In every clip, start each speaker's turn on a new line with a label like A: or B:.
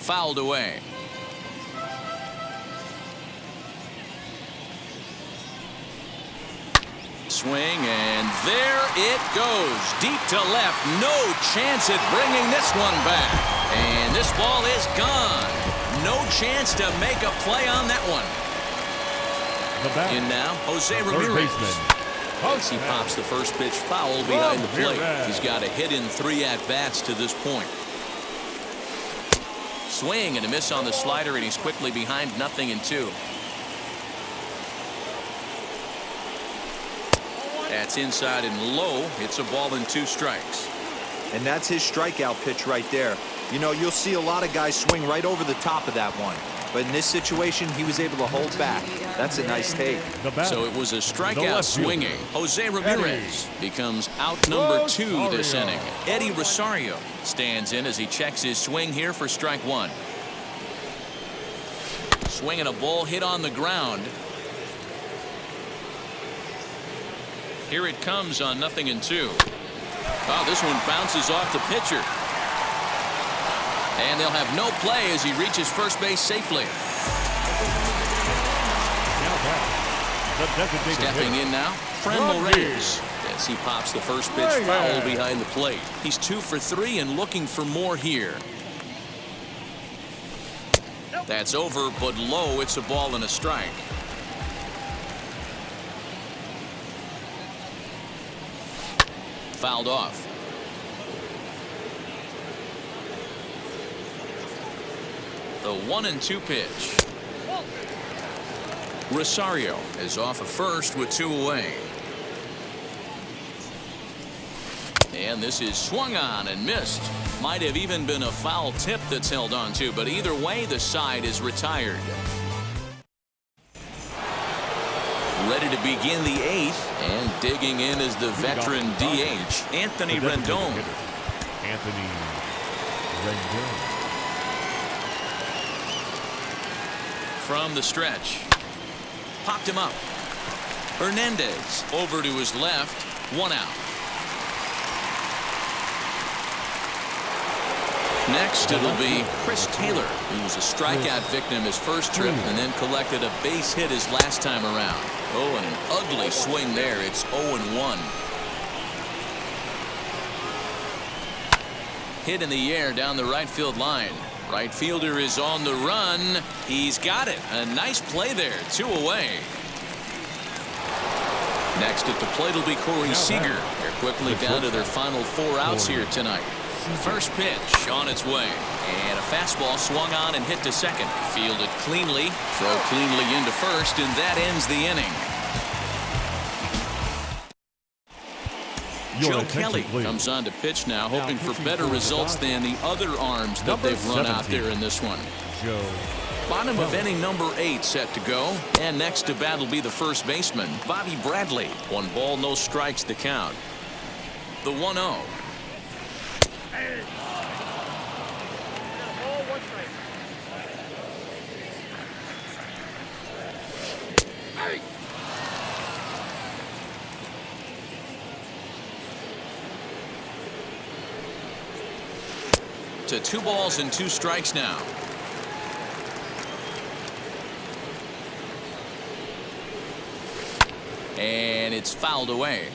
A: fouled away. Swing, and there it goes. Deep to left. No chance at bringing this one back. And this ball is gone. No chance to make a play on that one. In now, Jose Ramirez. As he pops the first pitch foul behind the plate. He's got a hit in 3 at-bats to this point. Swing and a miss on the slider, and he's quickly behind 0-2. That's inside and low. It's a ball and 2 strikes.
B: And that's his strikeout pitch right there. You know, you'll see a lot of guys swing right over the top of that one. But in this situation, he was able to hold back. That's a nice take.
A: So it was a strikeout swinging. Jose Ramirez becomes out number 2 this inning. Eddie Rosario stands in as he checks his swing here for strike 1. Swinging a ball hit on the ground. Here it comes on 0-2. Oh, this one bounces off the pitcher. And they'll have no play as he reaches first base safely. Stepping in now, Franmil Reyes. As he pops the first pitch foul behind the plate. He's 2 for 3 and looking for more here. That's over, but low. It's a ball and a strike. Fouled off. The 1-2 pitch. Rosario is off of first with 2 away. And this is swung on and missed. Might have even been a foul tip that's held on to, but either way, the side is retired. Ready to begin the 8th, and digging in is the veteran DH, Anthony Rendon.
C: Anthony Rendon.
A: From the stretch. Popped him up. Hernandez over to his left. 1 out. Next, it'll be Chris Taylor, who was a strikeout victim his first trip and then collected a base hit his last time around. Oh, and an ugly swing there. It's 0-1. Hit in the air down the right field line. Right fielder is on the run. He's got it. A nice play there. 2 away. Next at the plate will be Corey Seager. They're quickly down to their final 4 outs here tonight. First pitch on its way. And a fastball swung on and hit to second. Fielded cleanly. Throw cleanly into first, and that ends the inning. Joe Kelly comes on to pitch now, hoping for better results than the other arms that they've run out there in this one. Bottom of inning number 8 set to go. And next to bat will be the first baseman, Bobby Bradley. 1 ball, no strikes to count. The 1-0. To 2 balls and 2 strikes now. And it's fouled away.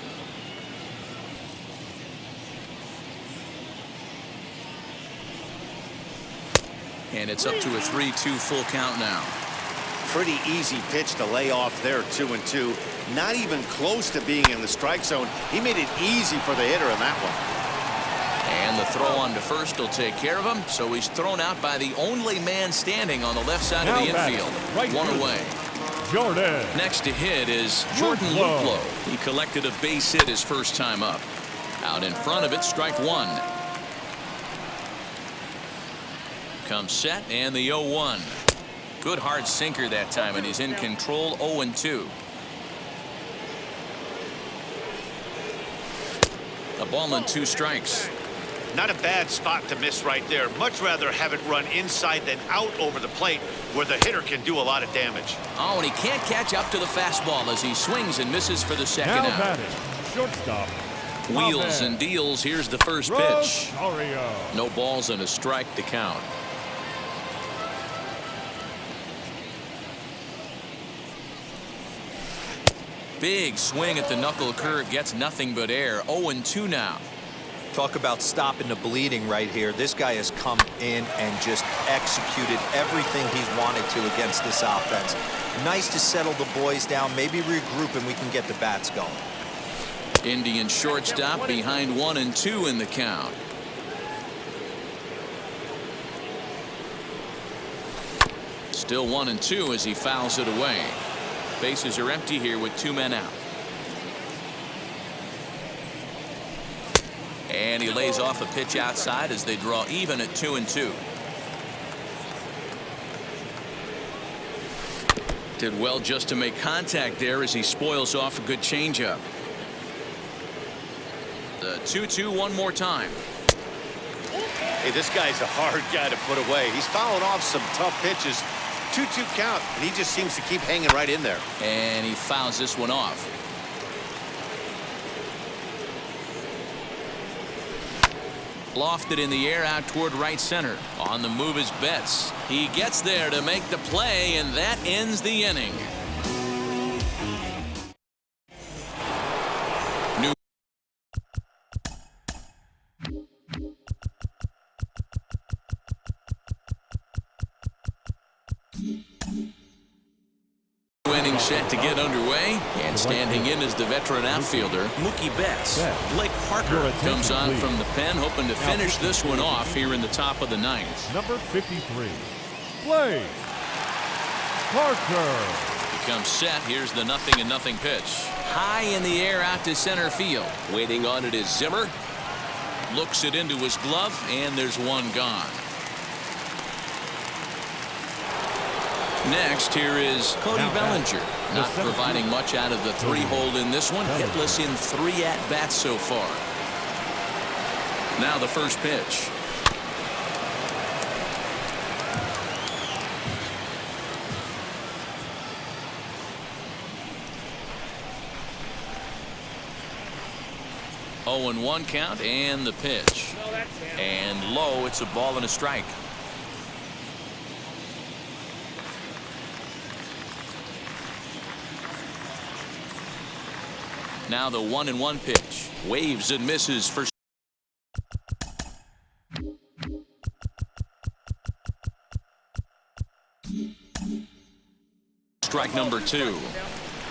A: And it's up to a 3-2 full count now.
D: Pretty easy pitch to lay off there, 2-2. Not even close to being in the strike zone. He made it easy for the hitter in that one.
A: And the throw on to first will take care of him. So he's thrown out by the only man standing on the left side of the infield. 1 away.
C: Jordan.
A: Next to hit is Jordan Luplow. He collected a base hit his first time up. Out in front of it, strike 1. Comes set, and the 0-1. Good hard sinker that time, and he's in control. 0-2. A ball and 2 strikes.
D: Not a bad spot to miss right there. Much rather have it run inside than out over the plate, where the hitter can do a lot of damage.
A: Oh, and he can't catch up to the fastball as he swings and misses for the second out.
C: Batting, shortstop.
A: Wheels and deals. Here's the first pitch.
C: Rosario.
A: No balls and a strike to count. Big swing at the knuckle curve gets nothing but air. 0-2 now.
B: Talk about stopping the bleeding right here. This guy has come in and just executed everything he's wanted to against this offense. Nice to settle the boys down, maybe regroup, and we can get the bats going.
A: Indian shortstop behind 1-2 in the count. Still 1-2 as he fouls it away. Bases are empty here with 2 men out. And he lays off a pitch outside as they draw even at 2-2. Did well just to make contact there as he spoils off a good changeup. The 2-2 one more time.
D: Hey, this guy's a hard guy to put away. He's fouling off some tough pitches. 2-2 count, and he just seems to keep hanging right in there.
A: And he fouls this one off. Lofted in the air out toward right center. On the move is Betts. He gets there to make the play, and that ends the inning. Inning set to get underway, and standing in is the veteran outfielder Mookie Betts. Blake Parker comes on from the pen, hoping to finish this one off here in the top of the ninth.
C: Number 53, Blake Parker.
A: He comes set. Here's the 0-0 pitch. High in the air out to center field. Waiting on it is Zimmer. Looks it into his glove, and there's one gone. Next, here is Cody Bellinger. Not providing much out of the 3-hole in this one. Hitless in 3 at-bats so far. Now the first pitch. Oh, 0-1 count, and the pitch. And low, it's a ball and a strike. Now the 1-1 pitch. Waves and misses for strike number 2.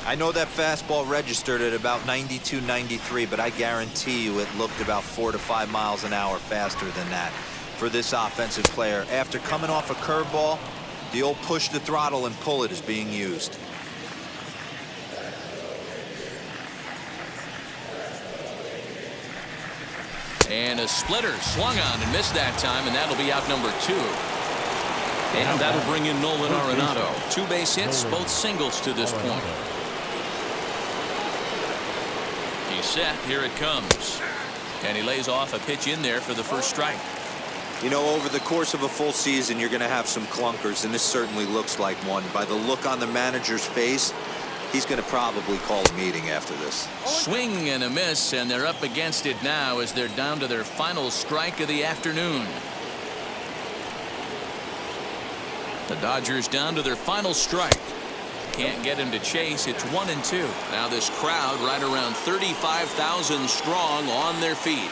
B: I know that fastball registered at about 92, 93, but I guarantee you it looked about 4 to 5 miles an hour faster than that for this offensive player. After coming off a curveball, the old push the throttle and pull it is being used.
A: And a splitter swung on and missed that time, and that'll be out number 2. And that'll bring in Nolan Arenado. 2 base hits, both singles to this point. He's set. Here it comes. And he lays off a pitch in there for the first strike.
B: You know, over the course of a full season, you're going to have some clunkers, and this certainly looks like one. By the look on the manager's face, he's going to probably call a meeting after this.
A: Swing and a miss, and they're up against it now as they're down to their final strike of the afternoon. The Dodgers down to their final strike. Can't get him to chase. It's 1-2. Now this crowd right around 35,000 strong on their feet.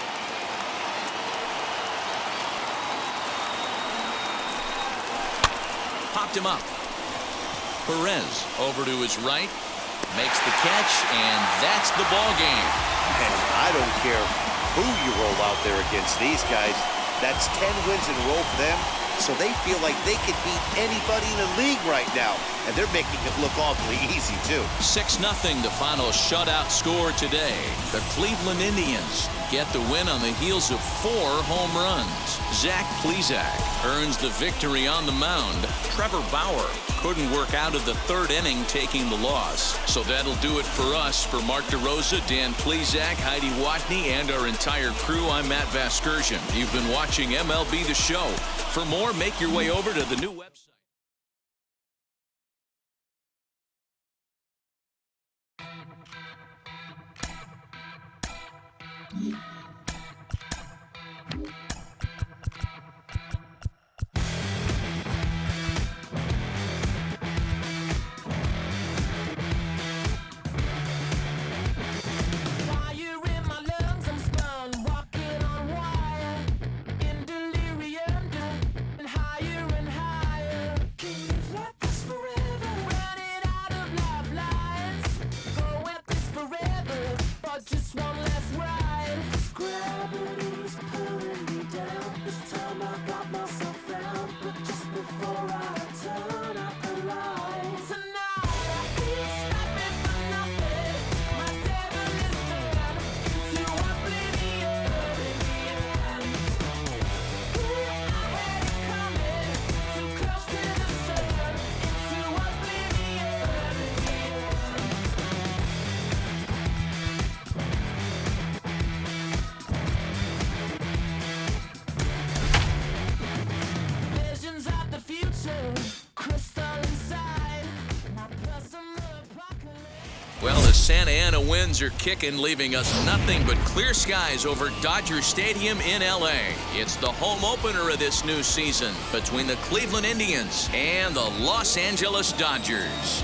A: Popped him up. Perez over to his right. Makes the catch, and that's the ball game.
D: And I don't care who you roll out there against these guys. That's 10 wins in a row for them. So they feel like they could beat anybody in the league right now. And they're making it look awfully easy, too.
A: 6-0 the final shutout score today. The Cleveland Indians get the win on the heels of 4 home runs. Zach Plesac earns the victory on the mound. Trevor Bauer couldn't work out of the 3rd inning, taking the loss. So that'll do it for us. For Mark DeRosa, Dan Plesac, Heidi Watney, and our entire crew, I'm Matt Vasgersian. You've been watching MLB The Show. For more, make your way over to the new website. Santa Ana winds are kicking, leaving us nothing but clear skies over Dodger Stadium in L.A. It's the home opener of this new season between the Cleveland Indians and the Los Angeles Dodgers.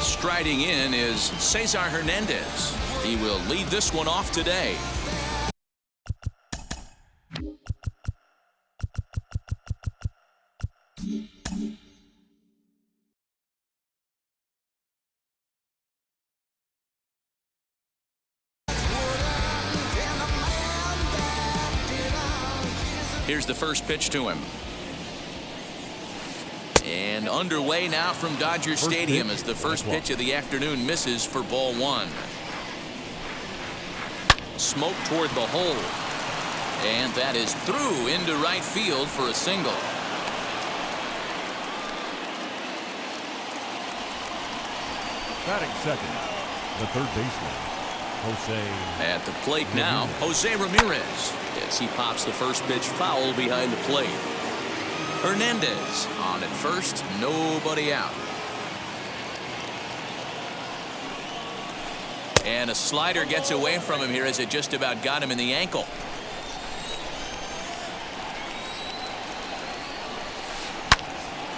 A: Striding in is Cesar Hernandez. He will lead this one off today. Here's the first pitch to him. And underway now from Dodger Stadium as the first pitch of the afternoon misses for ball one. Smoke toward the hole. And that is through into right field for a single.
C: Batting second, the third baseman, Jose.
A: At the plate now, Jose Ramirez, as he pops the first pitch foul behind the plate. Hernandez on at first, nobody out. And a slider gets away from him here as it just about got him in the ankle.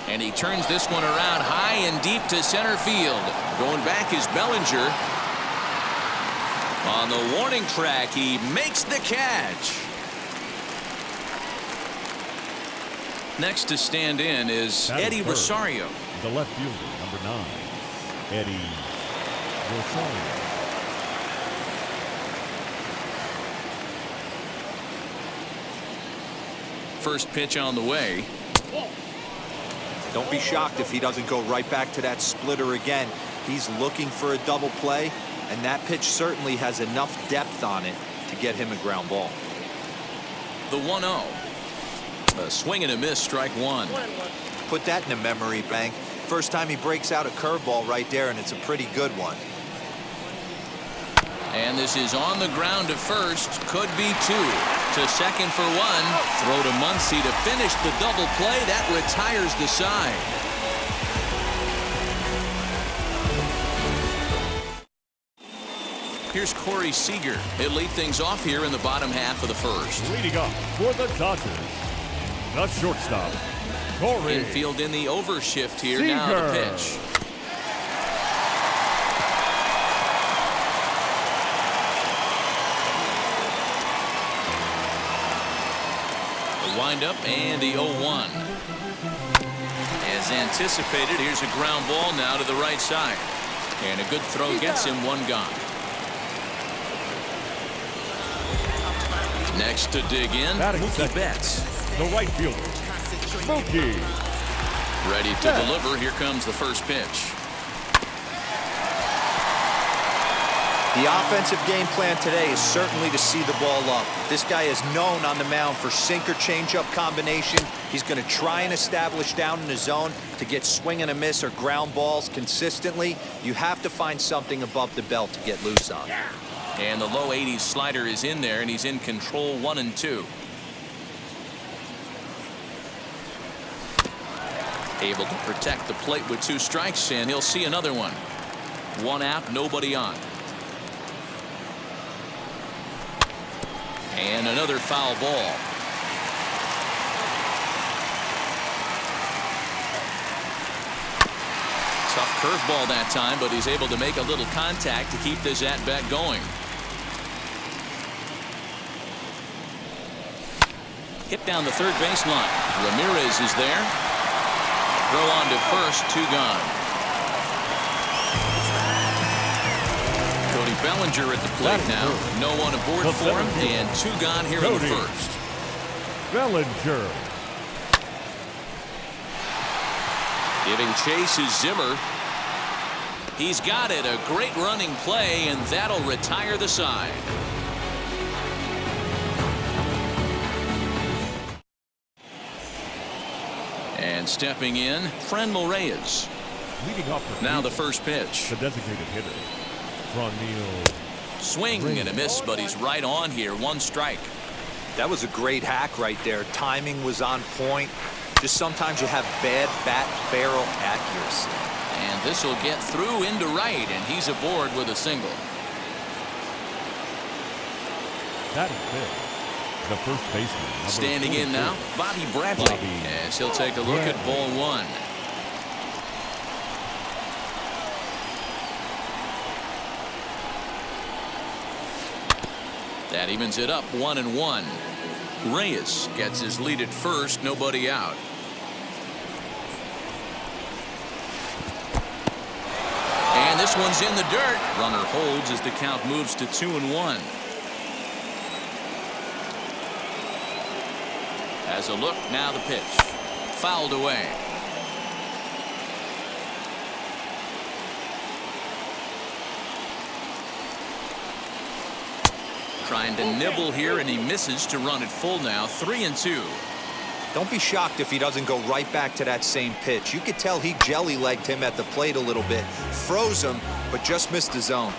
A: And he turns this one around high and deep to center field. Going back is Bellinger. On the warning track, he makes the catch. Next to stand in is Eddie Rosario.
C: The left fielder, number 9, Eddie Rosario.
A: First pitch on the way.
B: Don't be shocked if he doesn't go right back to that splitter again. He's looking for a double play, and that pitch certainly has enough depth on it to get him a ground ball.
A: The 1-0. A swing and a miss, strike one.
B: Put that in a memory bank. First time he breaks out a curveball right there, and it's a pretty good one.
A: And this is on the ground to first. Could be two. To second for one. Throw to Muncy to finish the double play. That retires the side. Here's Corey Seager. He'll lead things off here in the bottom half of the first.
C: Leading up for the Dodgers, the shortstop, Corey
A: Infield in the overshift here.
C: Seager.
A: Now the pitch. The windup and the 0-1. As anticipated, here's a ground ball now to the right side. And a good throw gets him one gone. Next to dig in, Mookie Betts.
C: The right fielder, Mookie.
A: Ready to deliver. Here comes the first pitch.
B: The offensive game plan today is certainly to see the ball up. This guy is known on the mound for sinker changeup combination. He's going to try and establish down in the zone to get swing and a miss or ground balls consistently. You have to find something above the belt to get loose on.
A: And the low 80s slider is in there, and he's in control 1-2. Able to protect the plate with 2 strikes, and he'll see another one. 1 out, nobody on. And another foul ball. Tough curveball that time, but he's able to make a little contact to keep this at-bat going. Hit down the third baseline. Ramirez is there. Throw on to first, 2 gone. Cody Bellinger at the plate now. No one aboard for him, and 2 gone here in the first.
C: Bellinger.
A: Giving chase is Zimmer. He's got it. A great running play, and that'll retire the side. And stepping in, Franmil Reyes.
C: Leading up
A: now the first pitch.
C: The designated hitter, Franmil.
A: Swing and a miss, but he's right on here. 1 strike.
B: That was a great hack right there. Timing was on point. Just sometimes you have bad bat barrel accuracy.
A: And this will get through into right, and he's aboard with a single.
C: Batting fifth, the first baseman.
A: Standing in now, Bobby Bradley. As he'll take a look at ball one. That evens it up 1-1. Reyes gets his lead at first, nobody out. And this one's in the dirt. Runner holds as the count moves to 2-1. As a look, now the pitch. Fouled away. Trying to nibble here, and he misses to run it full now. 3-2.
B: Don't be shocked if he doesn't go right back to that same pitch. You could tell he jelly-legged him at the plate a little bit. Froze him, but just missed the zone.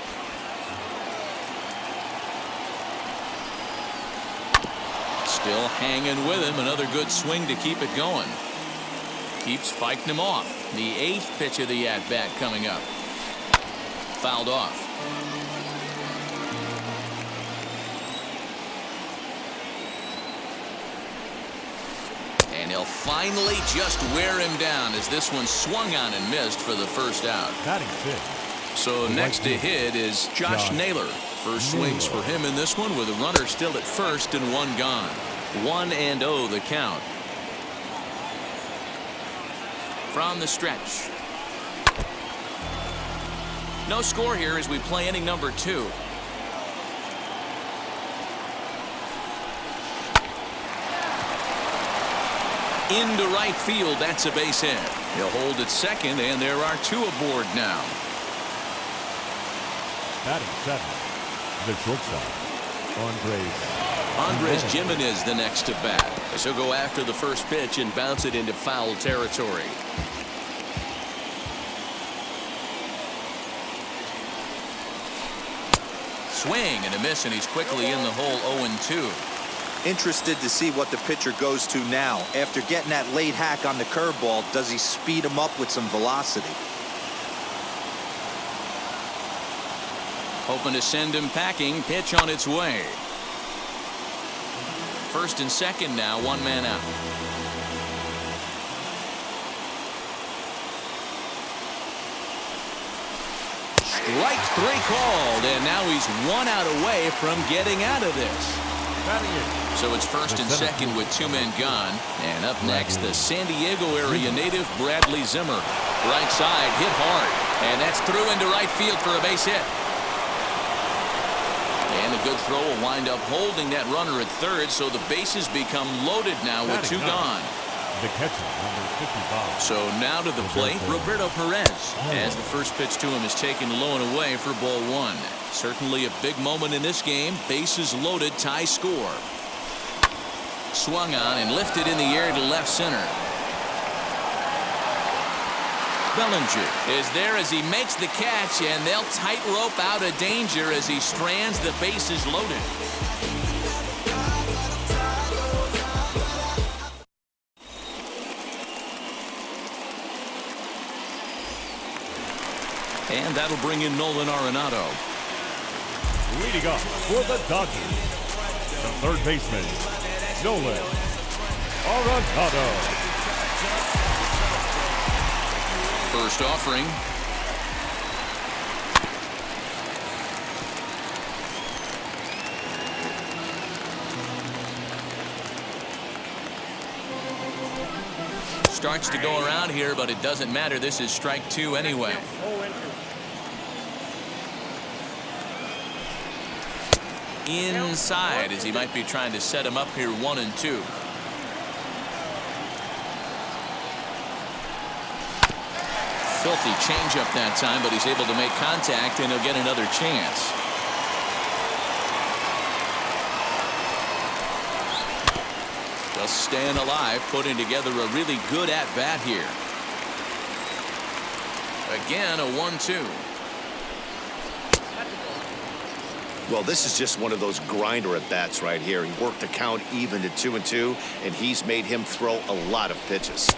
A: Still hanging with him. Another good swing to keep it going. Keeps fighting him off. The 8th pitch of the at-bat coming up. Fouled off. And he'll finally just wear him down as this one swung on and missed for the first out.
C: Batting fifth.
A: So next to hit is Josh Naylor. First swings for him in this one with a runner still at first and one gone. 1-0 the count. From the stretch. No score here as we play inning number 2. Into right field, that's a base hit. He'll hold at second, and there are 2 aboard now.
C: Batting seventh, the shortstop,
A: Andres Gimenez the next to bat. As he'll go after the first pitch and bounce it into foul territory. Swing and a miss, and he's quickly in the hole. 0-2.
B: Interested to see what the pitcher goes to now. After getting that late hack on the curveball, does he speed him up with some velocity?
A: Hoping to send him packing. Pitch on its way. First and second now, 1 man out. Strike 3 called, and now he's 1 out away from getting out of this. So it's first and second with 2 men gone. And up next, the San Diego area native Bradley Zimmer. Right side, hit hard. And that's through into right field for a base hit. And a good throw will wind up holding that runner at third, so the bases become loaded now with 2 gone.
C: The catcher, number 55.
A: So now to the plate, Roberto Perez, as the first pitch to him is taken low and away for ball 1. Certainly a big moment in this game. Bases loaded, tie score. Swung on and lifted in the air to left center. Bellinger is there as he makes the catch, and they'll tightrope out of danger as he strands the bases loaded. And that'll bring in Nolan Arenado.
C: Leading off for the Dodgers, the third baseman, Nolan Arenado.
A: First offering. Starts to go around here, but it doesn't matter. This is strike 2 anyway. Inside as he might be trying to set him up here. 1-2. Filthy changeup that time, but he's able to make contact, and he'll get another chance. Just staying alive, putting together a really good at-bat here. Again, a 1-2.
D: Well, this is just one of those grinder at-bats right here. He worked the count even to 2-2, and he's made him throw a lot of pitches.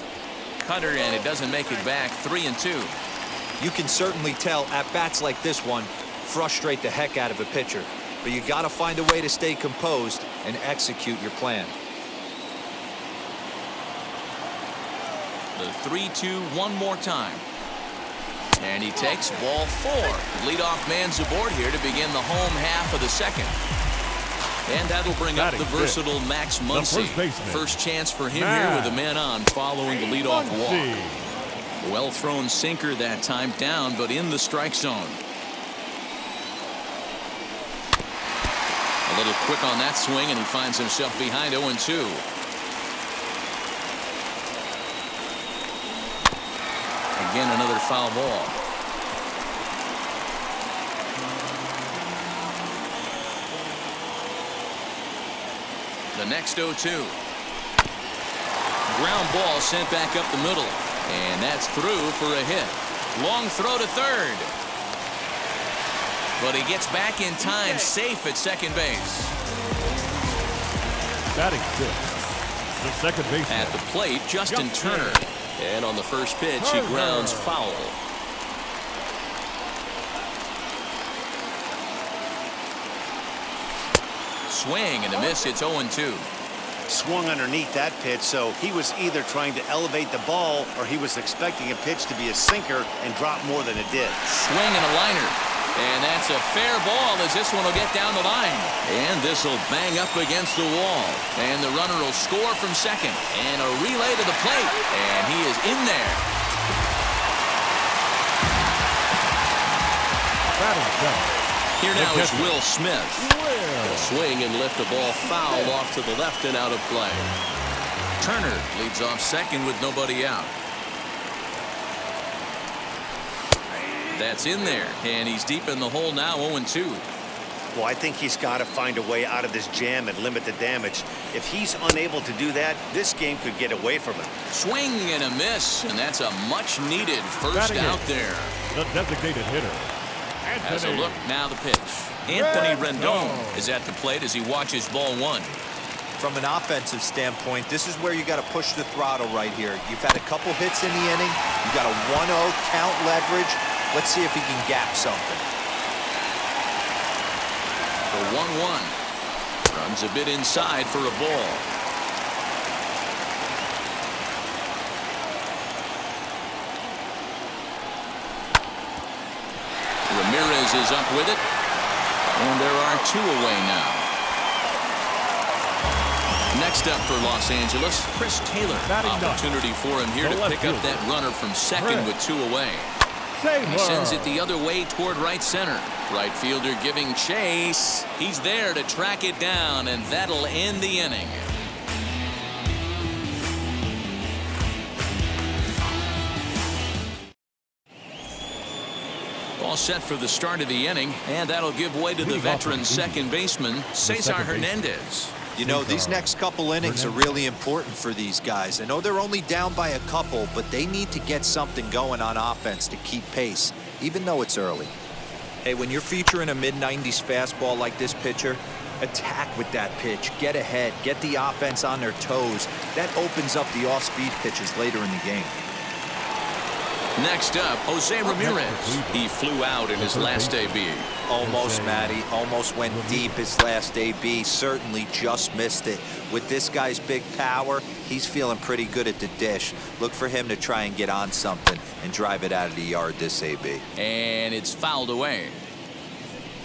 A: Cutter, and it doesn't make it back. 3-2.
B: You can certainly tell at-bats like this one frustrate the heck out of a pitcher. But you got to find a way to stay composed and execute your plan.
A: The 3-2 one more time. And he takes ball 4. Leadoff man's aboard here to begin the home half of the second. And that'll bring up the versatile Max Muncy. First chance for him here with a man on following the leadoff walk. Well thrown sinker that time, down but in the strike zone. A little quick on that swing, and he finds himself behind 0-2. Again, another foul ball. The next 0-2. Ground ball sent back up the middle. And that's through for a hit. Long throw to third. But he gets back in time, safe at second base.
C: Batting fifth, the second baseman.
A: At the plate, Justin Turner. And on the first pitch, he grounds foul. Swing and a miss. It's 0-2.
D: Swung underneath that pitch, so he was either trying to elevate the ball or he was expecting a pitch to be a sinker and drop more than it did.
A: Swing and a liner. And that's a fair ball as this one will get down the line. And this will bang up against the wall. And the runner will score from second. And a relay to the plate. And he is in there. Here now is Will Smith. A swing and lift a ball foul off to the left and out of play. Turner leads off second with nobody out. That's in there, and he's deep in the hole now, 0-2.
D: Well, I think he's got to find a way out of this jam and limit the damage. If he's unable to do that, this game could get away from him.
A: Swing and a miss, and that's a much-needed first out there.
C: The designated hitter.
A: As a look, now the pitch. Anthony Rendon is at the plate as he watches ball 1.
B: From an offensive standpoint, this is where you got to push the throttle right here. You've had a couple hits in the inning. You got a 1-0 count leverage. Let's see if he can gap something.
A: The 1-1. Runs a bit inside for a ball. Ramirez is up with it. And there are 2 away now. Next up for Los Angeles, Chris Taylor. Opportunity for him here to pick up that runner from second with 2 away. He sends it the other way toward right center. Right fielder giving chase. He's there to track it down, and that'll end the inning. All set for the start of the inning, and that'll give way to the veteran second baseman, Cesar Hernandez.
B: You know, these next couple innings are really important for these guys. I know they're only down by a couple, but they need to get something going on offense to keep pace, even though it's early. Hey, when you're featuring a mid-90s fastball like this pitcher, attack with that pitch, get ahead, get the offense on their toes. That opens up the off-speed pitches later in the game.
A: Next up, Jose Ramirez. He flew out in his last AB.
B: Almost, Matty. Almost went deep his last AB. Certainly just missed it. With this guy's big power, he's feeling pretty good at the dish. Look for him to try and get on something and drive it out of the yard this AB.
A: And it's fouled away.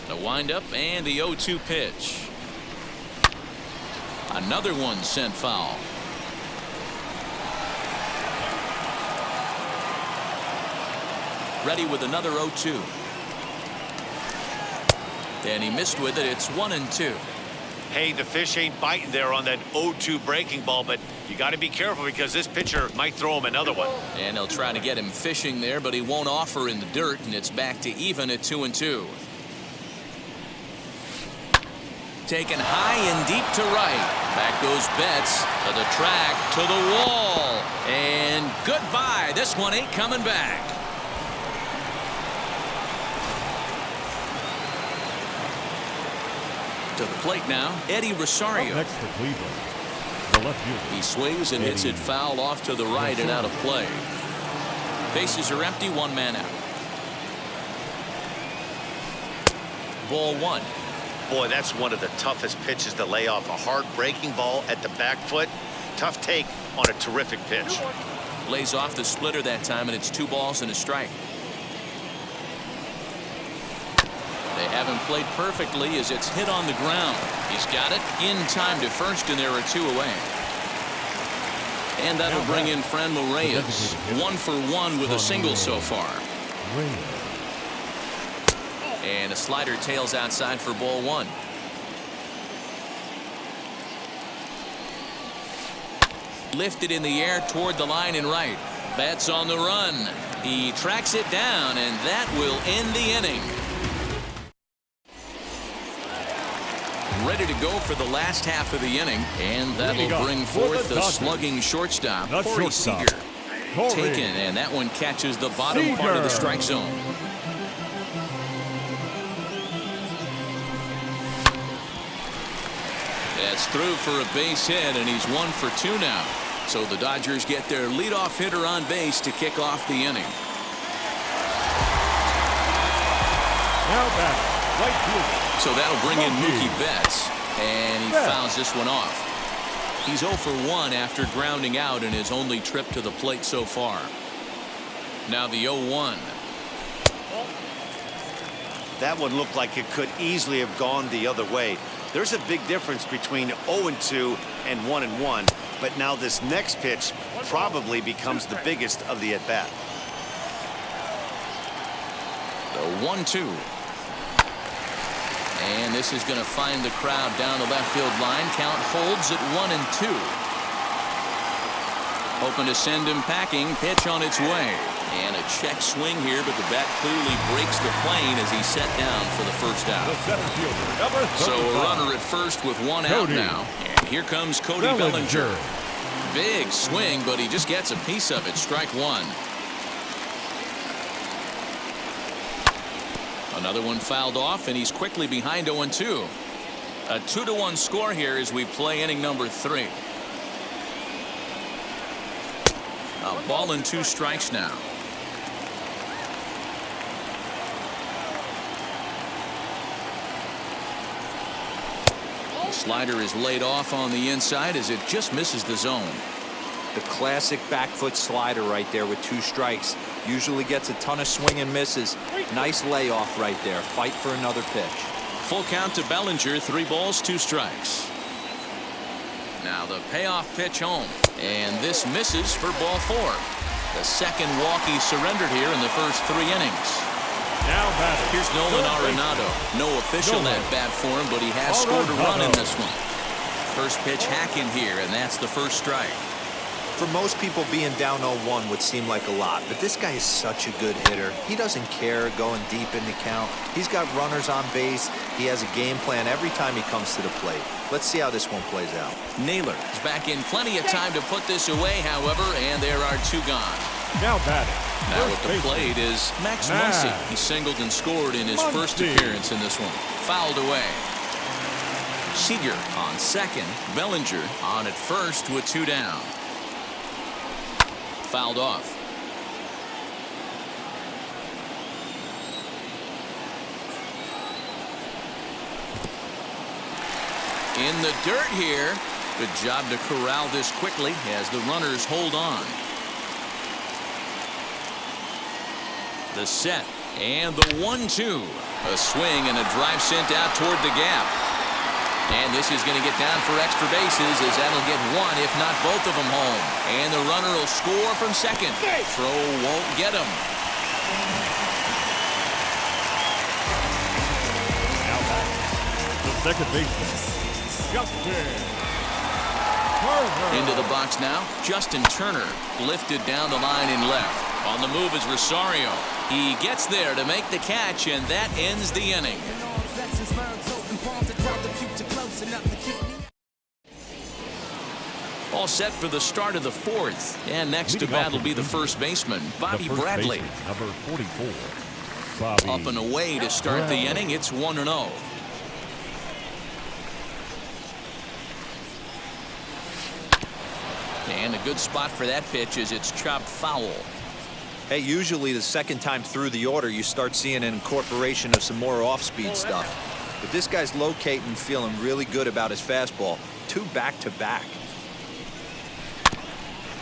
A: The windup and the 0-2 pitch. Another one sent foul. Ready with another 0-2. And he missed with it. It's 1-2.
D: Hey, the fish ain't biting there on that 0-2 breaking ball, but you got to be careful because this pitcher might throw him another one.
A: And they'll try to get him fishing there, but he won't offer in the dirt, and it's back to even at 2-2. Taken high and deep to right. Back goes Betts to the track, to the wall. And goodbye. This one ain't coming back. To the plate now, Eddie Rosario.
C: Up next for Cleveland, the left fielder.
A: He swings and hits it foul off to the right and out of play. Bases are empty, one man out. Ball one.
D: Boy, that's one of the toughest pitches to lay off. A hard breaking ball at the back foot. Tough take on a terrific pitch.
A: Lays off the splitter that time, and it's 2 balls and a strike. They haven't played perfectly as it's hit on the ground. He's got it in time to first, and there are 2 away. And that'll bring in Franmil Reyes. 1 for 1 with a single so far. And a slider tails outside for ball 1. Lifted in the air toward the line and right. Bats on the run. He tracks it down, and that will end the inning. Ready to go for the last half of the inning, and that'll bring forth the slugging shortstop, Corey Seager. Taken, and that one catches the bottom part of the strike zone. That's through for a base hit, and he's 1 for 2 now. So the Dodgers get their leadoff hitter on base to kick off the inning.
C: Now back, right fielder.
A: So that'll bring in Mookie Betts, and he fouls this one off. He's 0 for 1 after grounding out in his only trip to the plate so far. Now the 0-1.
D: That one looked like it could easily have gone the other way. There's a big difference between 0-2 and 1-1, but now this next pitch probably becomes the biggest of the at-bat.
A: The 1-2. And this is going to find the crowd down the left field line. Count holds at 1-2. Hoping to send him packing. Pitch on its way. And a check swing here, but the bat clearly breaks the plane as he's set down for the first out.
C: The center fielder, number 35.
A: So a runner at first with 1 out now. And here comes Cody Bellinger. Big swing, but he just gets a piece of it. Strike 1. Another one fouled off, and he's quickly behind 0-2. A 2-1 score here as we play inning number 3. A ball and 2 strikes now. The slider is laid off on the inside as it just misses the zone.
B: The classic back foot slider right there with 2 strikes. Usually gets a ton of swing and misses. Nice layoff right there. Fight for another pitch.
A: Full count to Bellinger. 3 balls, 2 strikes. Now the payoff pitch home. And this misses for ball 4. The second walk he surrendered here in the first 3 innings.
C: Now batting.
A: Here's Nolan Arenado. No official at bat for him, but he has scored a run in this one. First pitch hacking here, and that's the first strike.
B: For most people, being down 0-1 would seem like a lot, but this guy is such a good hitter. He doesn't care going deep in the count. He's got runners on base. He has a game plan every time he comes to the plate. Let's see how this one plays out.
A: Naylor is back in plenty of time to put this away, however, and there are 2 gone.
C: Now batting.
A: Now at the plate is Max Muncy. He singled and scored in his first appearance in this one. Fouled away. Seager on second. Bellinger on at first with 2 down. Fouled off. In the dirt here. Good job to corral this quickly as the runners hold on. The set and the 1-2. A swing and a drive sent out toward the gap. And this is going to get down for extra bases as that'll get 1, if not both of them home. And the runner will score from second. Throw won't get him.
C: Now back. The second baseman, Justin Turner.
A: Into the box now. Justin Turner lifted down the line in left. On the move is Rosario. He gets there to make the catch, and that ends the inning. All set for the start of the 4th. And next to bat will be the first baseman, Bobby Bradley.
C: Number 44, Bobby
A: Up and away to start the inning. It's 1-0. And a good spot for that pitch is it's chopped foul.
B: Hey, usually the second time through the order, you start seeing an incorporation of some more off-speed stuff. But this guy's locating, feeling really good about his fastball. 2 back-to-back.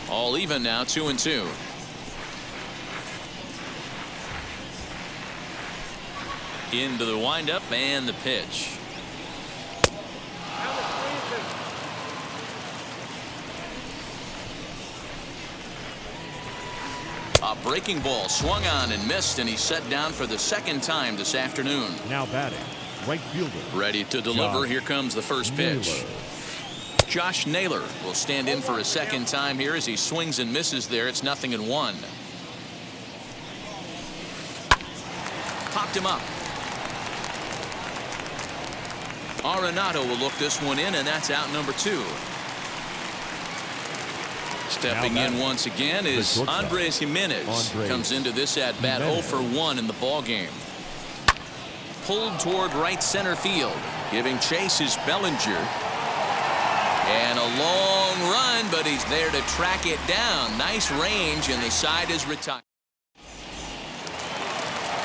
A: All even now, 2-2. Into the windup and the pitch. A breaking ball swung on and missed, and he's set down for the second time this afternoon.
C: Now batting, right fielder.
A: Ready to deliver. Here comes the first pitch. Josh Naylor will stand in for a second time here as he swings and misses there. It's 0-1. Popped him up. Arenado will look this one in, and that's out number 2. Stepping in once again is Andres Jimenez. Comes into this at bat 0 for 1 in the ball game. Pulled toward right center field. Giving chase is Bellinger. And a long run, but he's there to track it down. Nice range, and the side is retired.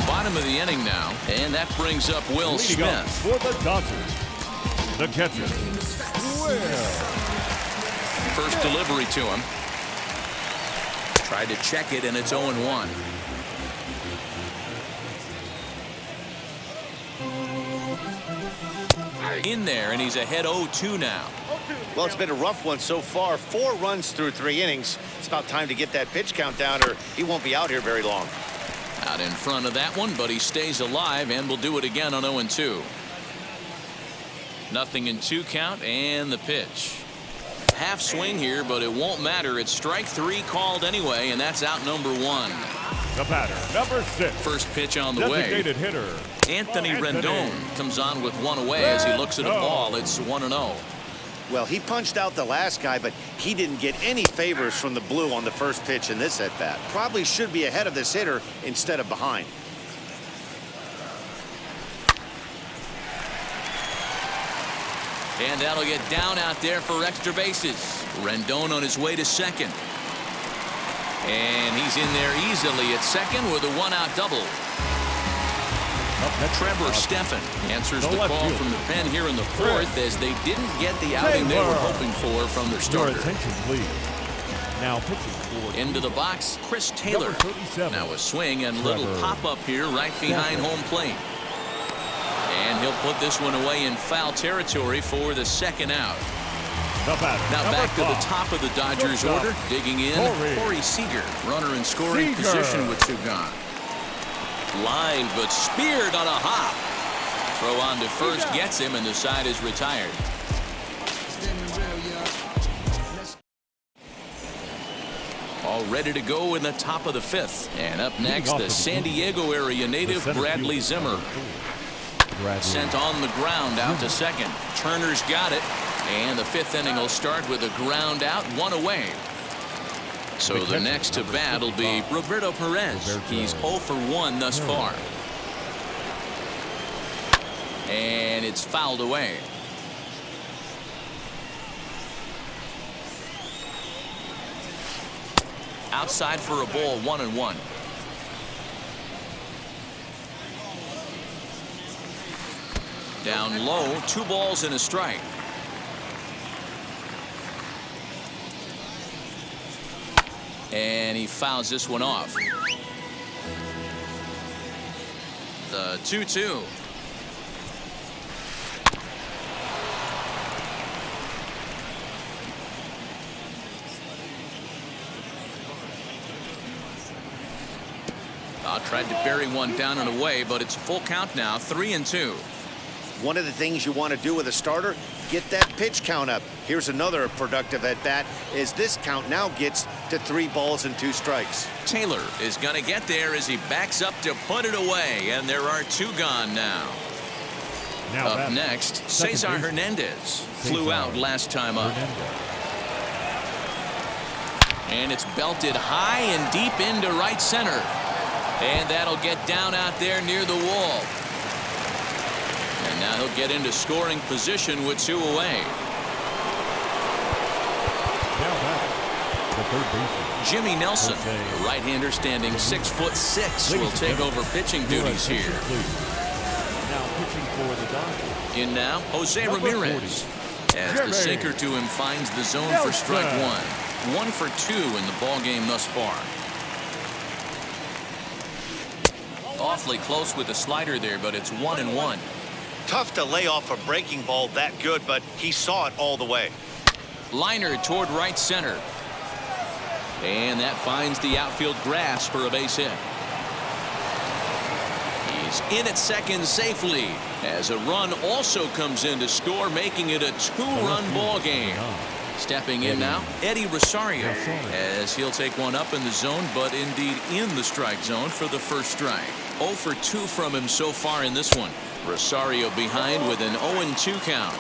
A: Bottom of the inning now, and that brings up Will Smith.
C: For the Dodgers, the catcher, Will.
A: First delivery to him. Tried to check it, and it's 0-1. In there, and he's ahead 0-2 now.
D: Well, it's been a rough one so far. 4 runs through 3 innings. It's about time to get that pitch count down, or he won't be out here very long.
A: Out in front of that one, but he stays alive and will do it again on 0-2. 0-2 count, and the pitch. Half swing here, but it won't matter. It's strike 3 called anyway, and that's out number 1.
C: The batter, number 6.
A: First pitch on the way.
C: Designated hitter,
A: Anthony Rendon comes on with 1 away as he looks at a ball. It's 1-0.
D: Well, he punched out the last guy, but he didn't get any favors from the blue on the first pitch in this at-bat. Probably should be ahead of this hitter instead of behind.
A: And that'll get down out there for extra bases. Rendon on his way to second. And he's in there easily at second with a 1-out double. Trevor Stephan answers the call from the pen here in the 4th as they didn't get the outing they were hoping for from their starter.
C: Your attention, please. Now pitching for
A: into the box, Chris Taylor. Now a swing and little pop-up here right behind home plate. And he'll put this one away in foul territory for the 2nd out. Now back to the top of the Dodgers order. Digging in, Corey Seager. Runner in scoring position with 2 gone. Line, but speared on a hop. Throw on to first gets him, and the side is retired. All ready to go in the top of the 5th. And up next, the San Diego area native Bradley Zimmer. Sent on the ground out to second. Turner's got it. And the 5th inning will start with a ground out, 1 away. So the next to bat will be Roberto Perez. He's 0 for 1 thus far. And it's fouled away. Outside for a ball, 1-1. Down low, 2 balls and a strike. And he fouls this one off. The 2-2. Tried to bury one down and away, but it's a full count now, 3-2.
D: One of the things you want to do with a starter, get that pitch count up. Here's another productive at-bat as this count now gets to 3 balls and 2 strikes.
A: Taylor is going to get there as he backs up to put it away, and there are 2 gone now. Up next, Cesar Hernandez flew out last time up. And it's belted high and deep into right center. And that'll get down out there near the wall. And now he'll get into scoring position with 2 away.
C: third baseman.
A: Jimmy Nelson,
C: Jose.
A: the right-hander standing 6'6", will
C: Ladies and
A: take
C: gentlemen,
A: over pitching
C: your
A: duties
C: attention,
A: here.
C: please. Now pitching for the Dodgers.
A: In now, Jose
C: Number
A: Ramirez.
C: 40.
A: As the
C: Jimmy.
A: sinker to him finds the zone for strike
C: Nelson.
A: one. 1 for 2 in the ball game thus far. Awfully close with the slider there, but it's 1-1.
D: Tough to lay off a breaking ball that good, but he saw it all the way.
A: Liner toward right center. And that finds the outfield grass for a base hit. He's in at second safely as a run also comes in to score, making it a 2-run ball game. Stepping in now, Eddie Rosario, as he'll take one up in the zone, but indeed in the strike zone for the first strike. 0 for 2 from him so far in this one. Rosario behind with an 0-2 count.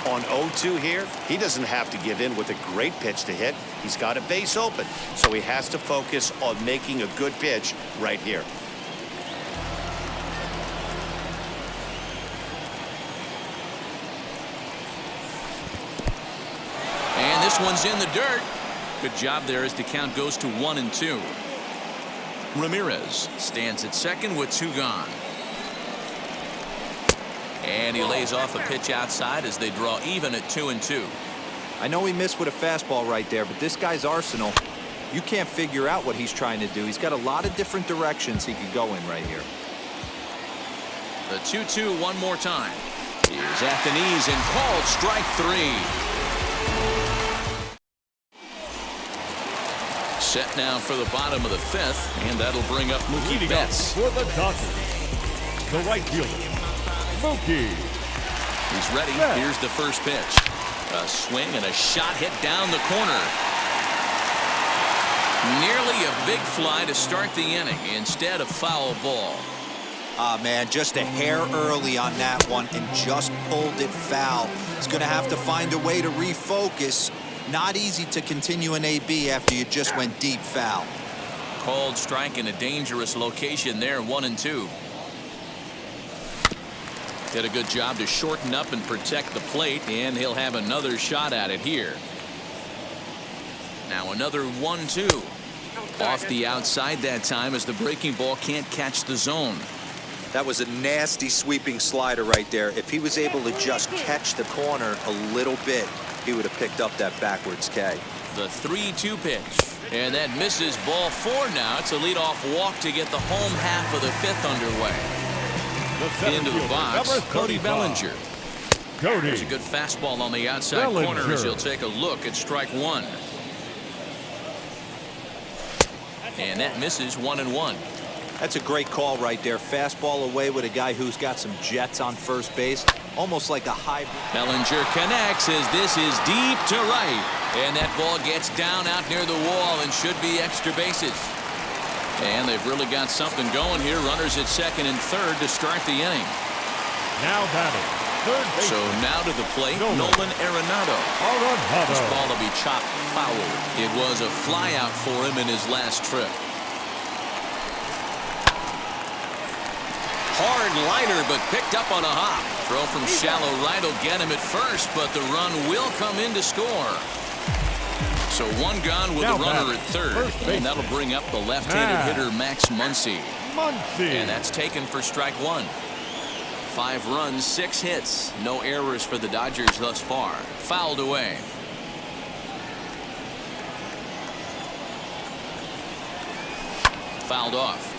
D: On 0-2 here, he doesn't have to give in with a great pitch to hit. He's got a base open, so he has to focus on making a good pitch right here.
A: And this one's in the dirt. Good job there as the count goes to 1-2. Ramirez stands at second with 2 gone. And he lays off a pitch outside as they draw even at 2-2.
B: I know he missed with a fastball right there, but this guy's arsenal, you can't figure out what he's trying to do. He's got a lot of different directions he could go in right here.
A: The 2-2 one more time. He's at the knees and called strike 3. Set now for the bottom of the 5th, and that'll bring up Mookie
C: Leading
A: Betts.
C: up for the Dodgers, the right fielder, Mookie.
A: He's ready.
C: Betts.
A: Here's the first pitch. A swing and a shot hit down the corner. Nearly a big fly to start the inning instead of foul ball.
B: Ah, man, just a hair early on that one and just pulled it foul. He's going to have to find a way to refocus. Not easy to continue an AB after you just went deep foul.
A: Called strike in a dangerous location there, 1-2. Did a good job to shorten up and protect the plate, and he'll have another shot at it here. Now another 1-2. Off the outside that time as the breaking ball can't catch the zone.
B: That was a nasty sweeping slider right there. If he was able to just catch the corner a little bit, he would have picked up that backwards K.
A: The 3-2 pitch. And that misses ball 4 now. It's a leadoff walk to get the home half of the 5th underway. Into the box, Cody Bellinger. There's a good fastball on the outside corner as he'll take a look at strike 1. And that misses 1-1.
B: That's a great call right there. Fastball away with a guy who's got some jets on first base. Almost like a hybrid.
A: Bellinger connects as this is deep to right. And that ball gets down out near the wall and should be extra bases. And they've really got something going here. Runners at second and third to start the inning.
C: Now batting, third base.
A: So now to the plate, Nolan Arenado. This ball will be chopped foul. It was a fly out for him in his last trip. Hard liner, but picked up on a hop. Throw from shallow right will get him at first, but the run will come in to score. So 1 gone with
C: Now
A: the runner at third, and that'll bring up the left-handed hitter Max Muncy. And that's taken for strike 1. 5 runs, 6 hits, no errors for the Dodgers thus far. Fouled away. Fouled off.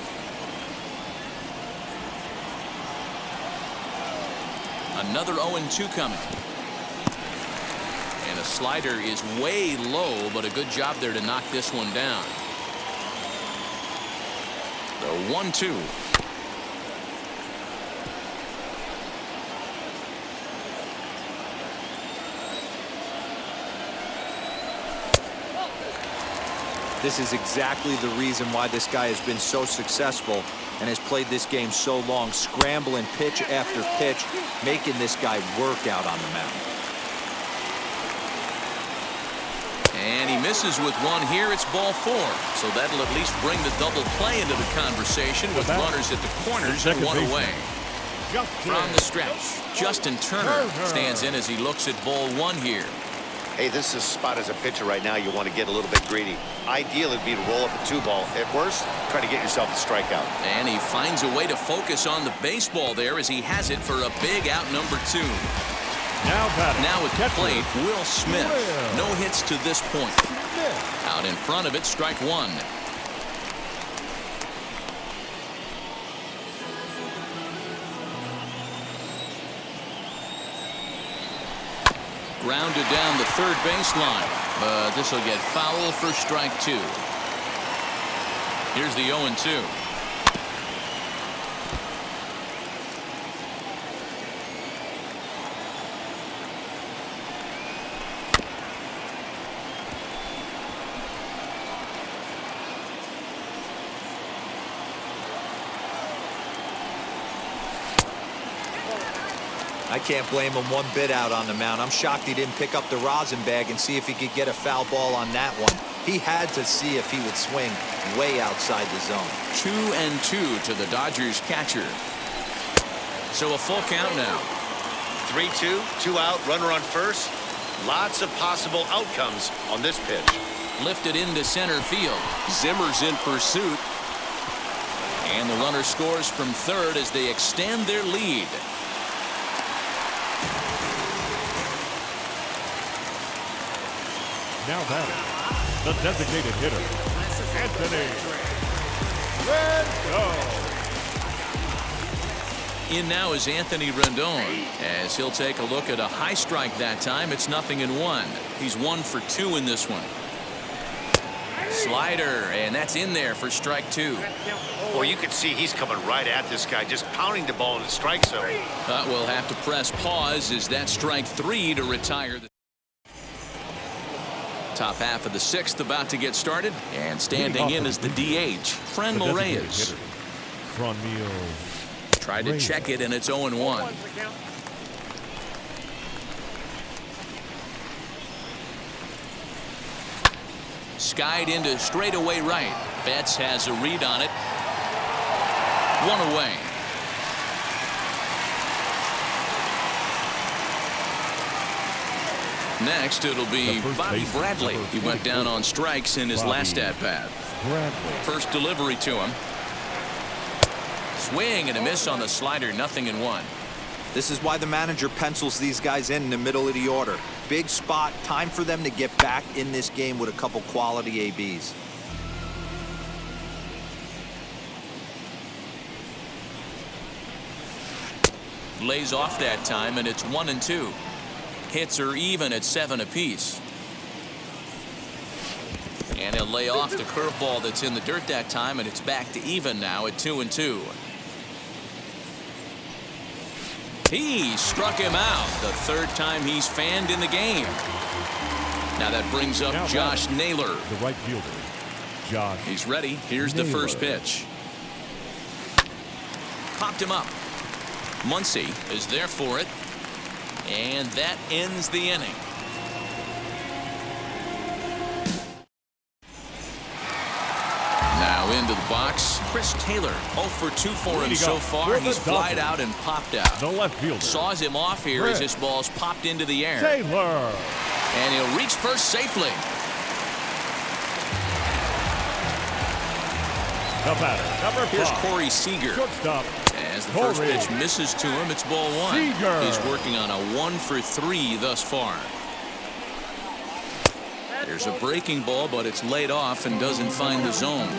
A: Another 0-2 coming. And a slider is way low, but a good job there to knock this one down. The 1-2.
B: This is exactly the reason why this guy has been so successful and has played this game so long, scrambling pitch after pitch, making this guy work out on the mound.
A: And he misses with one here. It's ball 4. So that'll at least bring the double play into the conversation with runners at the corners and 1 away. From the stretch, Justin Turner stands in as he looks at ball 1 here.
D: Hey, this is a spot as a pitcher right now you want to get a little bit greedy. Ideal would be to roll up a 2-ball. At worst, try to get yourself a strikeout.
A: And he finds a way to focus on the baseball there as he has it for a big out number 2.
C: Now
A: at the plate, Will Smith. No hits to this point. Out in front of it, strike 1. Grounded down the third baseline, but this will get foul for strike 2. Here's the 0-2.
B: I can't blame him one bit out on the mound. I'm shocked he didn't pick up the rosin bag and see if he could get a foul ball on that one. He had to see if he would swing way outside the zone.
A: 2-2 to the Dodgers catcher. So a full count now.
D: 3-2, 2 out, runner on first. Lots of possible outcomes on this pitch.
A: Lifted into center field. Zimmer's in pursuit. And the runner scores from third as they extend their lead.
C: Now batting, the designated hitter, Anthony Rendon.
A: In now is Anthony Rendon as he'll take a look at a high strike that time. It's 0-1. He's 1 for 2 in this one. Slider, and that's in there for strike 2.
D: Well, you can see he's coming right at this guy, just pounding the ball in the strike zone.
A: We'll have to press pause as that's strike 3 to retire the top half of the 6th about to get started, and standing in is the DH, Franmil Reyes. Tried to check it, and it's 0-1. Skied into straightaway right. Betts has a read on it. 1 away. Next, it'll be Bobby Bradley. He went down on strikes in his last at-bat. First delivery to him. Swing and a miss on the slider, 0-1.
B: This is why the manager pencils these guys in the middle of the order. Big spot, time for them to get back in this game with a couple quality ABs.
A: Lays off that time, and it's 1-2. Hits are even at 7 apiece. And he'll lay off the curveball that's in the dirt that time, and it's back to even now at 2-2. He struck him out the third time he's fanned in the game. Now that brings up Josh Naylor.
C: The right fielder, Josh.
A: He's ready. Here's the first pitch. Popped him up. Muncy is there for it. And that ends the inning. Now into the box, Chris Taylor. 0 for 2 for him so far. He's flied out and popped out.
C: The left fielder
A: saws him off here as this ball's popped into the air.
C: Taylor.
A: And he'll reach first safely.
C: The batter, number 5.
A: Here's Corey Seager.
C: Shortstop.
A: As the first pitch misses to him, it's ball 1.
C: Seager.
A: He's working on a 1 for 3 thus far. There's a breaking ball, but it's laid off and doesn't find the zone.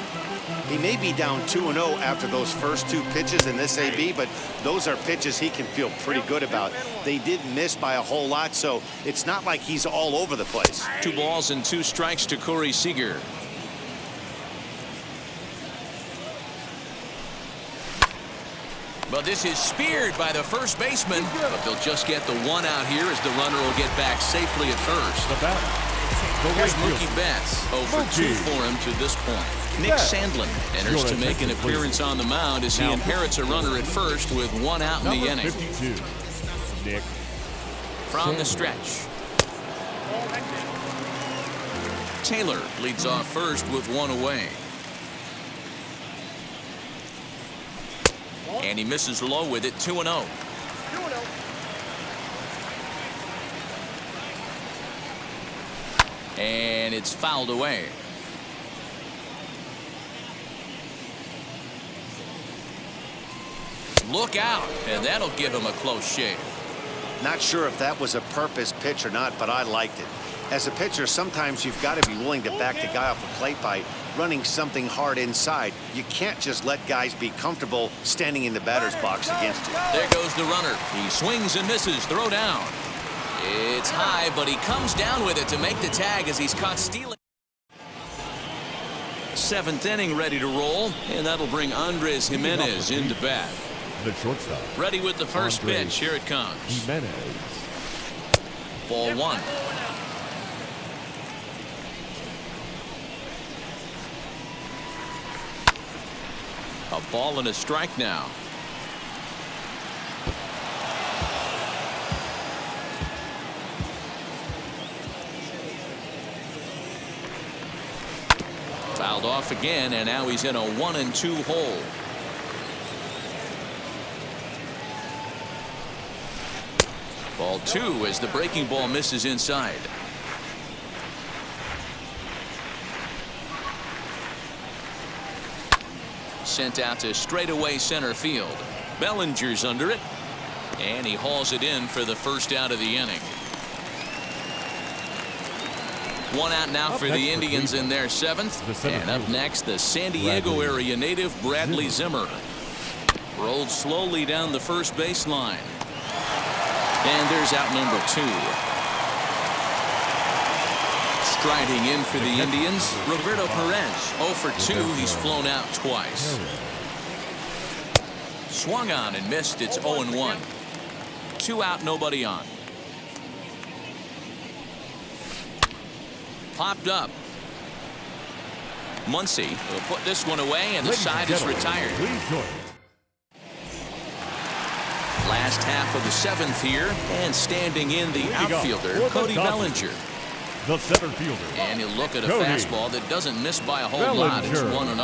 D: He may be down 2-0 after those first 2 pitches in this AB, but those are pitches he can feel pretty good about. They did miss by a whole lot, so it's not like he's all over the place.
A: 2 balls and 2 strikes to Corey Seager. But this is speared by the first baseman, but they'll just get the 1 out here as the runner will get back safely at first.
C: The batter.
A: Here's Mookie Betts. 0 for 2 for him to this point. Nick Sandlin enters to make an appearance on the mound as he inherits a runner at first with 1 out in the inning.
C: 52. Nick.
A: From the stretch. Taylor leads off first with 1 away. And he misses low with it, 2-0. And it's fouled away. Look out, and that'll give him a close shave.
D: Not sure if that was a purpose pitch or not, but I liked it. As a pitcher, sometimes you've got to be willing to back the guy off the plate by running something hard inside. You can't just let guys be comfortable standing in the batter's box against you.
A: There goes the runner. He swings and misses. Throw down. It's high, but he comes down with it to make the tag as he's caught stealing. 7th inning ready to roll, and that'll bring Andres Jimenez into bat.
C: The shortstop.
A: Ready with the first pitch. Here it comes.
C: Jimenez.
A: Ball 1. A ball and a strike now. Fouled off again, and now he's in a 1-2 hole. Ball 2 as the breaking ball misses inside. Sent out to straightaway center field. Bellinger's under it, and he hauls it in for the first out of the inning. 1 out now for the Indians in their 7th. And up next, the San Diego area native Bradley Zimmer. Rolled slowly down the first baseline. And there's out number 2. Striding in for the Indians, Roberto Perez. 0 for 2. He's flown out twice. Swung on and missed. It's 0-1. 2 out, nobody on. Popped up. Muncy will put this one away, and the side is retired. Last half of the 7th here, and standing in the outfielder, Cody Bellinger.
C: The center fielder.
A: And he'll look at a fastball that doesn't miss by a whole lot. It's 1-0.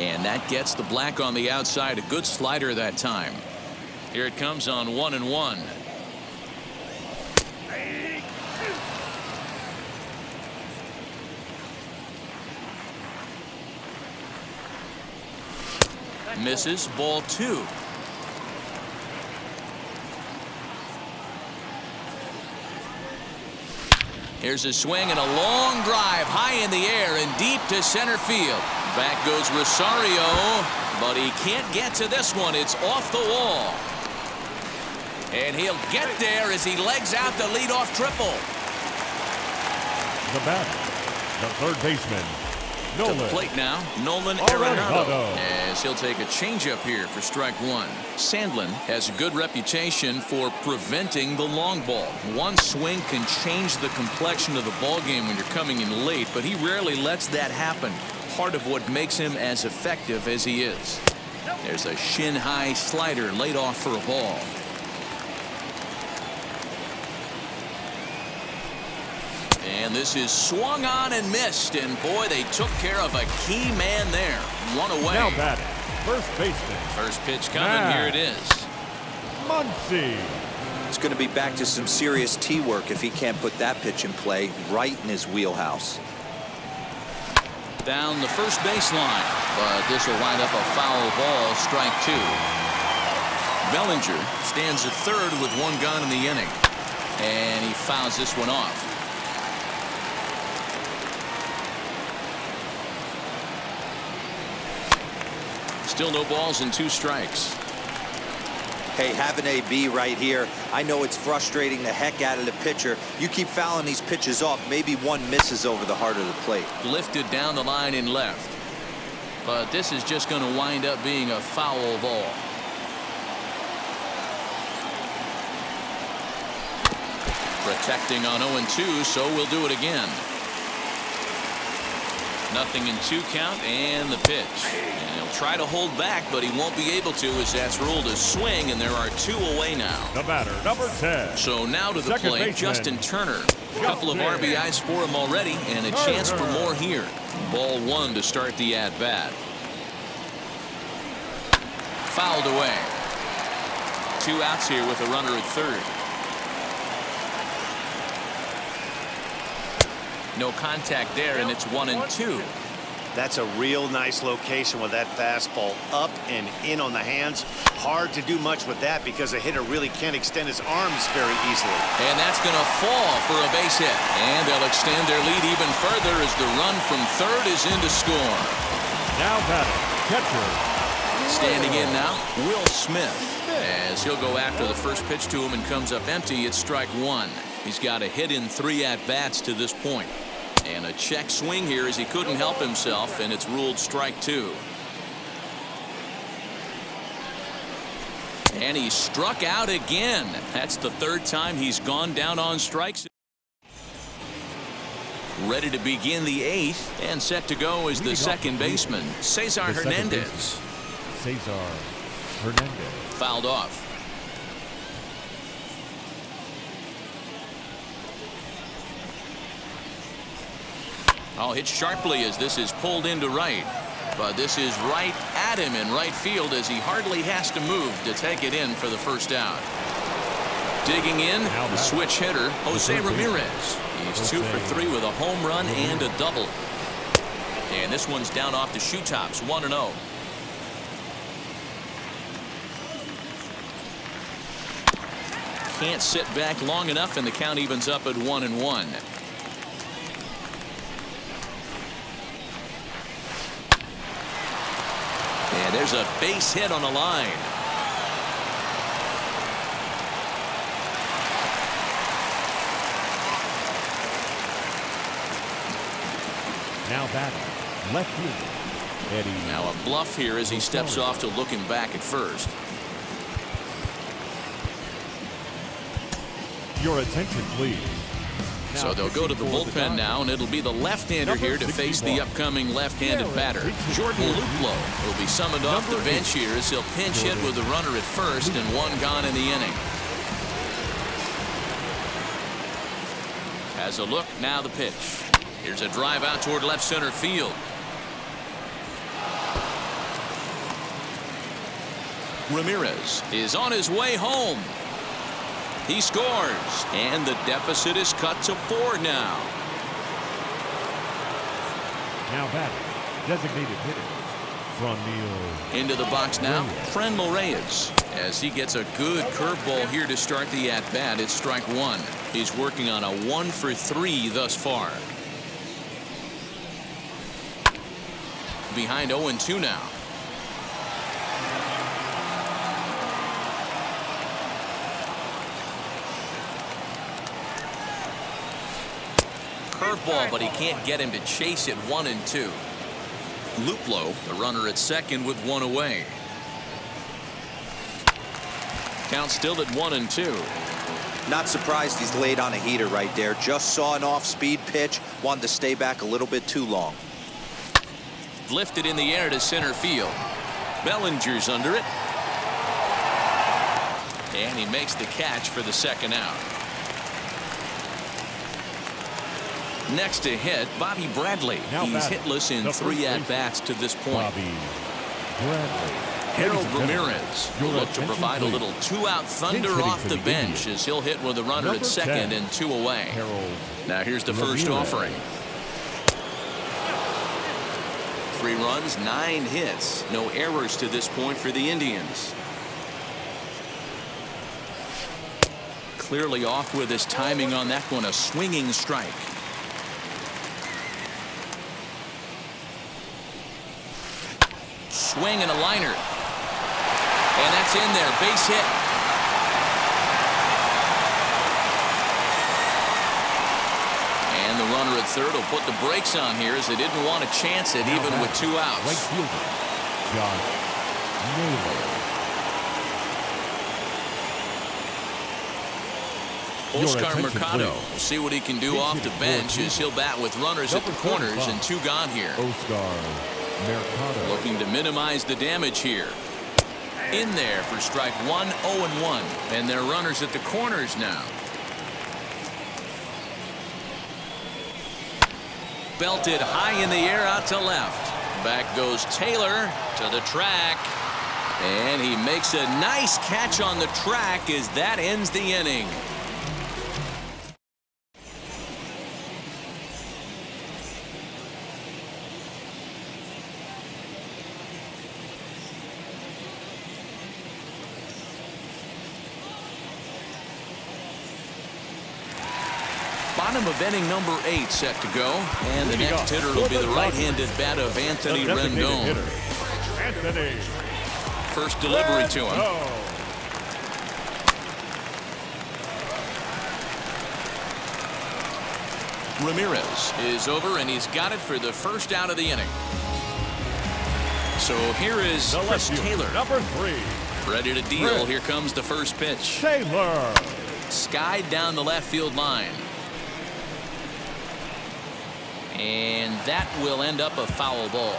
A: And that gets the black on the outside. A good slider that time. Here it comes on 1-1. Misses. Ball 2. Here's a swing and a long drive high in the air and deep to center field. Back goes Rosario, but he can't get to this one. It's off the wall. And he'll get there as he legs out the leadoff triple.
C: The batter, the third baseman, Nolan.
A: To the plate now, Nolan Arenado, as he'll take a changeup here for strike 1. Sandlin has a good reputation for preventing the long ball. One swing can change the complexion of the ball game when you're coming in late, but he rarely lets that happen. Part of what makes him as effective as he is. There's a shin-high slider laid off for a ball. And this is swung on and missed, and boy, they took care of a key man there. 1 away.
C: Now batting, first baseman.
A: First pitch coming. Here it is.
C: Muncy.
B: It's going to be back to some serious tee work if he can't put that pitch in play right in his wheelhouse.
A: Down the first baseline, but this will wind up a foul ball. Strike 2. Bellinger stands at third with 1 gone in the inning, and he fouls this one off. Still no balls and 2 strikes.
B: Hey, have an AB right here. I know it's frustrating the heck out of the pitcher. You keep fouling these pitches off, maybe one misses over the heart of the plate.
A: Lifted down the line in left. But this is just going to wind up being a foul ball. Protecting on 0-2, so we'll do it again. 0-2 count, and the pitch. And he'll try to hold back, but he won't be able to, as that's ruled a swing, and there are 2 away now.
C: The batter, number 10.
A: So now to the plate, Justin Turner. A couple of RBIs for him already, and a chance for more here. Ball 1 to start the at-bat. Fouled away. 2 outs here with a runner at third. No contact there, and it's 1-2.
D: That's a real nice location with that fastball up and in on the hands. Hard to do much with that because a hitter really can't extend his arms very easily.
A: And that's going to fall for a base hit. And they'll extend their lead even further as the run from third is in to score.
C: Now batting, catcher.
A: Standing in now, Will Smith. As he'll go after the first pitch to him and comes up empty, it's strike one. He's got a hit in 3 at-bats to this point. And a check swing here as he couldn't help himself, and it's ruled strike 2. And he struck out again. That's the 3rd time he's gone down on strikes. Ready to begin the 8th, and set to go is the second baseman, Cesar Hernandez.
C: Cesar Hernandez.
A: Fouled off. Oh, hit sharply as this is pulled into right. But this is right at him in right field as he hardly has to move to take it in for the first out. Digging in, the switch hitter, Jose Ramirez. He's 2 for 3 with a home run and a double. And this one's down off the shoe tops, 1-0. Can't sit back long enough, and the count evens up at 1-1. And there's a base hit on the line.
C: Now batting, left fielder, Eddie.
A: Now a bluff here as he steps off to look him back at first.
C: Your attention, please.
A: So they'll go to the bullpen now, and it'll be the left-hander here to face the upcoming left-handed batter. Jordan Luplow will be summoned off the bench here as he'll pinch hit with the runner at first and 1 gone in the inning. Has a look, now the pitch. Here's a drive out toward left center field. Ramirez is on his way home. He scores, and the deficit is cut to 4 now.
C: Now batting, designated hitter, Franmil.
A: Into the box now, Franmil Reyes. As he gets a good curveball here to start the at-bat, it's strike 1. He's working on a 1 for 3 thus far. Behind 0-2 now. Curveball, but he can't get him to chase it. 1-2. Luplow, the runner at second with 1 away. Count still at 1-2.
B: Not surprised he's laid on a heater right there. Just saw an off-speed pitch. Wanted to stay back a little bit too long.
A: Lifted in the air to center field. Bellinger's under it. And he makes the catch for the second out. Next to hit, Bobby Bradley. He's hitless in 3 at-bats to this point.
C: Bobby Bradley.
A: Harold Ramirez will look to provide a little 2-out thunder off the bench as he'll hit with a runner at second and 2 away. Now here's the first offering. 3 runs, 9 hits. No errors to this point for the Indians. Clearly off with his timing on that one, a swinging strike. Swing and a liner. And that's in there, base hit. And the runner at third will put the brakes on here as they didn't want to chance it even with 2 outs.
C: Right fielder, Josh Naylor.
A: Oscar Mercado will see what he can do off the bench as he'll bat with runners at the corners and 2 gone here.
C: Oscar Mercado.
A: Looking to minimize the damage here. In there for strike 1, 0-1. And they're runners at the corners now. Belted high in the air out to left. Back goes Taylor to the track. And he makes a nice catch on the track as that ends the inning. Bottom of inning number 8 set to go. And the next hitter will be the right-handed bat of Anthony Rendon.
C: Anthony.
A: First delivery to him. Ramirez is over, and he's got it for the first out of the inning. So here is Chris Taylor.
C: Number 3.
A: Ready to deal. Here comes the first pitch.
C: Taylor.
A: Skied down the left field line. And that will end up a foul ball.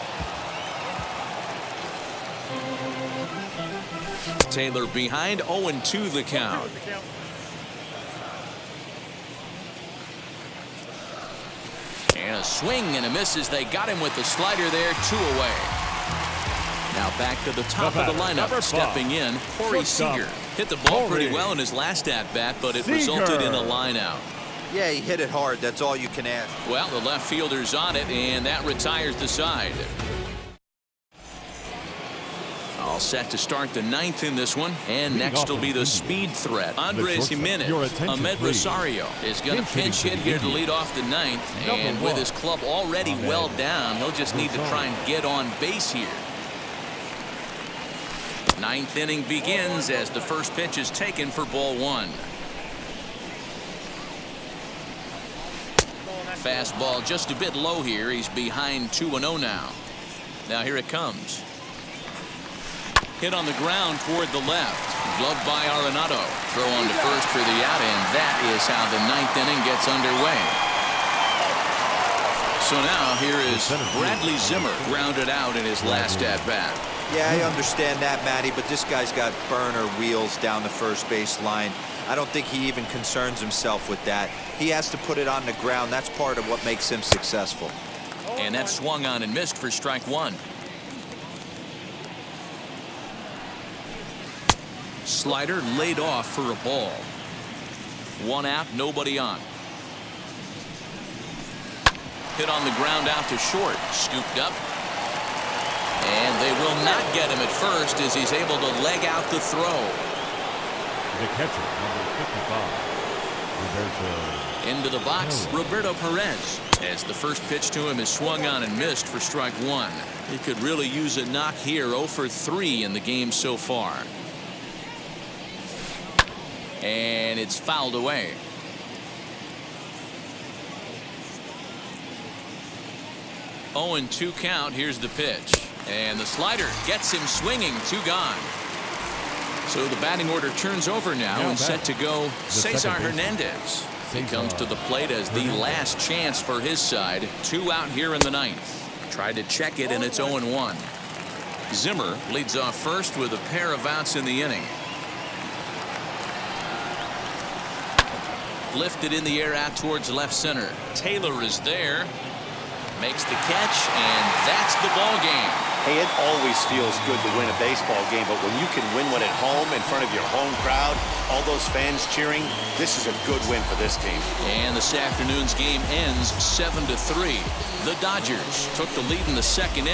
A: Taylor behind, 0-2 the count. And a swing and a miss as they got him with the slider there, 2 away. Now back to the top of the lineup. Stepping in, Corey Seager. Hit the ball pretty well in his last at-bat, but it resulted in a line out.
B: Yeah, he hit it hard. That's all you can ask.
A: Well, the left fielder's on it, and that retires the side. All set to start the 9th in this one. And next will be the speed threat. Andres Jimenez. Ahmed Rosario is going to pinch hit here to lead off the 9th. And with his club already well down, he'll just need to try and get on base here. 9th inning begins as the first pitch is taken for ball 1. Fastball just a bit low here. He's behind 2-0 now. Now here it comes. Hit on the ground toward the left. Gloved by Arenado. Throw on to first for the out, and that is how the 9th inning gets underway. So now here is Bradley Zimmer, grounded out in his last at-bat.
B: Yeah, I understand that, Matty, but this guy's got burner wheels down the first base line. I don't think he even concerns himself with that. He has to put it on the ground. That's part of what makes him successful.
A: And that swung on and missed for strike 1. Slider laid off for a ball. 1 out, nobody on. Hit on the ground out to short. Scooped up. And they will not get him at first as he's able to leg out the throw.
C: The catcher, number 55, Roberto.
A: Into the box, Roberto Perez. As the first pitch to him is swung on and missed for strike 1. He could really use a knock here. 0 for 3 in the game so far. And it's fouled away. Oh, and 2 count. Here's the pitch. And the slider gets him swinging. 2 gone. So the batting order turns over now and set to go Cesar Hernandez. He comes to the plate as the last chance for his side. 2 out here in the 9th. Tried to check it, and it's 0-1. Zimmer leads off first with a pair of outs in the inning. Lifted in the air out towards left center. Taylor is there. Makes the catch, and that's the ball game.
D: Hey, it always feels good to win a baseball game, but when you can win one at home in front of your home crowd, all those fans cheering, this is a good win for this team.
A: And this afternoon's game ends 7-3. The Dodgers took the lead in the 2nd inning.